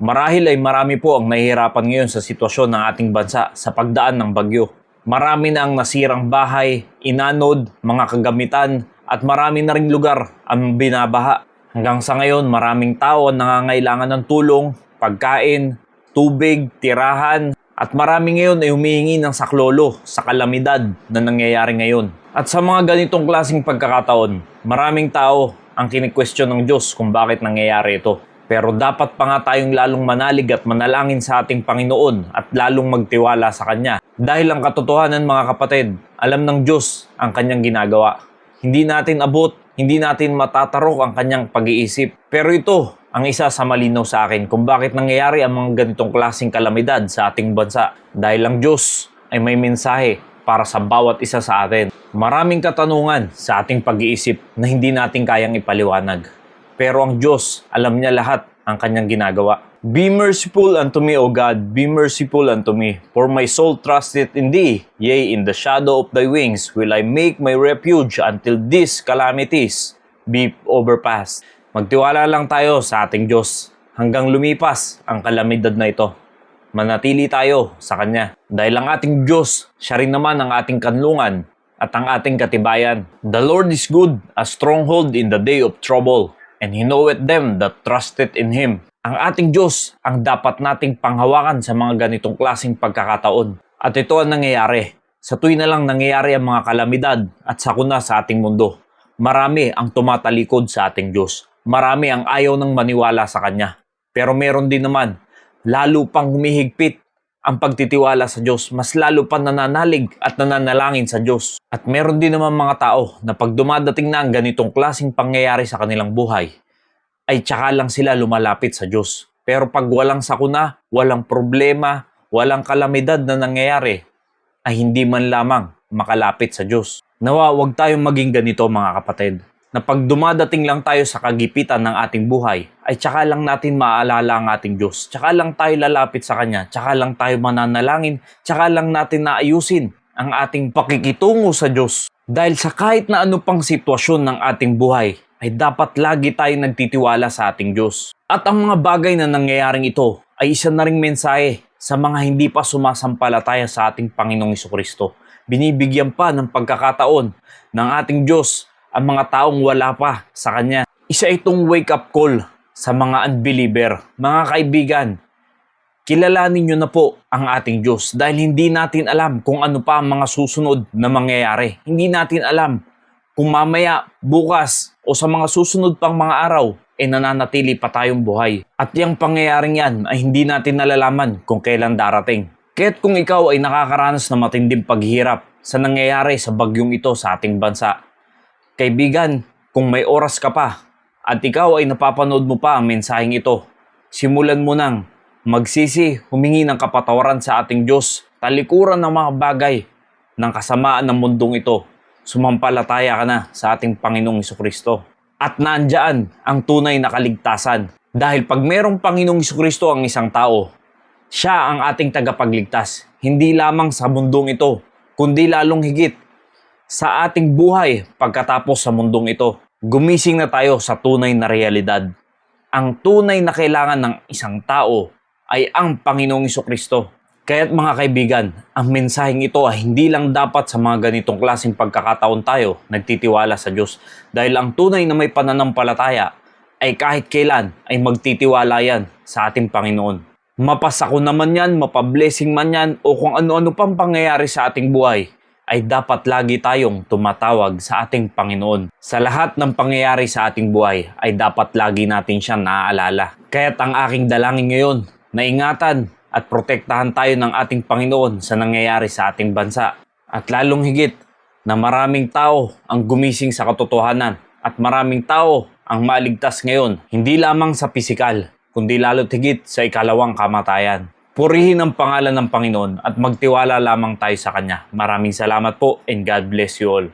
Marahil ay marami po ang nahihirapan ngayon sa sitwasyon ng ating bansa sa pagdaan ng bagyo. Marami na ang nasirang bahay, inanod, mga kagamitan at marami na ring lugar ang binabaha. Hanggang sa ngayon maraming tao ang nangangailangan ng tulong, pagkain, tubig, tirahan at marami ngayon ay humihingi ng saklolo sa kalamidad na nangyayari ngayon. At sa mga ganitong klaseng pagkakataon, maraming tao ang kini-question ng Diyos kung bakit nangyayari ito. Pero dapat pa nga tayong lalong manalig at manalangin sa ating Panginoon at lalong magtiwala sa Kanya. Dahil ang katotohanan mga kapatid, alam ng Diyos ang Kanyang ginagawa. Hindi natin abot, hindi natin matatarok ang Kanyang pag-iisip. Pero ito ang isa sa malinaw sa akin kung bakit nangyayari ang mga ganitong klaseng kalamidad sa ating bansa. Dahil ang Diyos ay may mensahe para sa bawat isa sa atin. Maraming katanungan sa ating pag-iisip na hindi natin kayang ipaliwanag. Pero ang Diyos, alam niya lahat ang Kanyang ginagawa. Be merciful unto me, O God, be merciful unto me. For my soul trusteth in Thee. Yea, in the shadow of Thy wings will I make my refuge until these calamities be overpassed. Magtiwala lang tayo sa ating Diyos hanggang lumipas ang kalamidad na ito. Manatili tayo sa Kanya. Dahil ang ating Diyos, siya rin naman ang ating kanlungan at ang ating katibayan. The Lord is good, a stronghold in the day of trouble. And He knoweth them that trusted in Him. Ang ating Diyos ang dapat nating panghawakan sa mga ganitong klaseng pagkakataon. At ito ang nangyayari. Sa tuwing na lang nangyayari ang mga kalamidad at sakuna sa ating mundo, marami ang tumatalikod sa ating Diyos. Marami ang ayaw ng maniwala sa Kanya. Pero meron din naman, lalo pang humihigpit ang pagtitiwala sa Diyos, mas lalo pa nananalig at nananalangin sa Diyos. At meron din naman mga tao na pag dumadating na ang ganitong klaseng pangyayari sa kanilang buhay, ay tsaka lang sila lumalapit sa Diyos. Pero pag walang sakuna, walang problema, walang kalamidad na nangyayari, ay hindi man lamang makalapit sa Diyos. Nawa, huwag tayong maging ganito mga kapatid, na pag dumadating lang tayo sa kagipitan ng ating buhay, ay tsaka lang natin maaalala ang ating Diyos. Tsaka lang tayo lalapit sa Kanya. Tsaka lang tayo mananalangin. Tsaka lang natin naayusin ang ating pakikitungo sa Diyos. Dahil sa kahit na ano pang sitwasyon ng ating buhay, ay dapat lagi tayo nagtitiwala sa ating Diyos. At ang mga bagay na nangyayaring ito ay isa na ring mensahe sa mga hindi pa sumasampalataya sa ating Panginoong Jesucristo. Binibigyan pa ng pagkakataon ng ating Diyos ang mga taong wala pa sa Kanya. Isa itong wake-up call sa mga unbeliever. Mga kaibigan, kilalanin nyo na po ang ating Diyos dahil hindi natin alam kung ano pa ang mga susunod na mangyayari. Hindi natin alam kung mamaya, bukas, o sa mga susunod pang mga araw, nananatili pa tayong buhay. At yung pangyayaring yan ay hindi natin nalalaman kung kailan darating. Kaya't kung ikaw ay nakakaranas ng matinding paghihirap sa nangyayari sa bagyong ito sa ating bansa, kaibigan, kung may oras ka pa at ikaw ay napapanood mo pa ang mensaheng ito, simulan mo nang magsisi, humingi ng kapatawaran sa ating Diyos, talikuran ng mga bagay ng kasamaan ng mundong ito. Sumampalataya ka na sa ating Panginoong Jesucristo. At nandyan ang tunay na kaligtasan. Dahil pag merong Panginoong Jesucristo ang isang tao, siya ang ating tagapagligtas. Hindi lamang sa mundong ito, kundi lalong higit sa ating buhay pagkatapos sa mundong ito. Gumising na tayo sa tunay na realidad. Ang tunay na kailangan ng isang tao ay ang Panginoong Jesucristo. Kaya't mga kaibigan, ang mensaheng ito ay hindi lang dapat sa mga ganitong klaseng pagkakataon tayo nagtitiwala sa Diyos. Dahil ang tunay na may pananampalataya ay kahit kailan ay magtitiwala yan sa ating Panginoon. Mapasako naman yan, mapablessing man yan, o kung ano-ano pang pangyayari sa ating buhay, ay dapat lagi tayong tumatawag sa ating Panginoon. Sa lahat ng pangyayari sa ating buhay, ay dapat lagi natin siyang naaalala. Kaya't ang aking dalangin ngayon, na ingatan at protektahan tayo ng ating Panginoon sa nangyayari sa ating bansa. At lalong higit na maraming tao ang gumising sa katotohanan at maraming tao ang maligtas ngayon, hindi lamang sa pisikal, kundi lalo't higit sa ikalawang kamatayan. Purihin ang pangalan ng Panginoon at magtiwala lamang tayo sa Kanya. Maraming salamat po and God bless you all.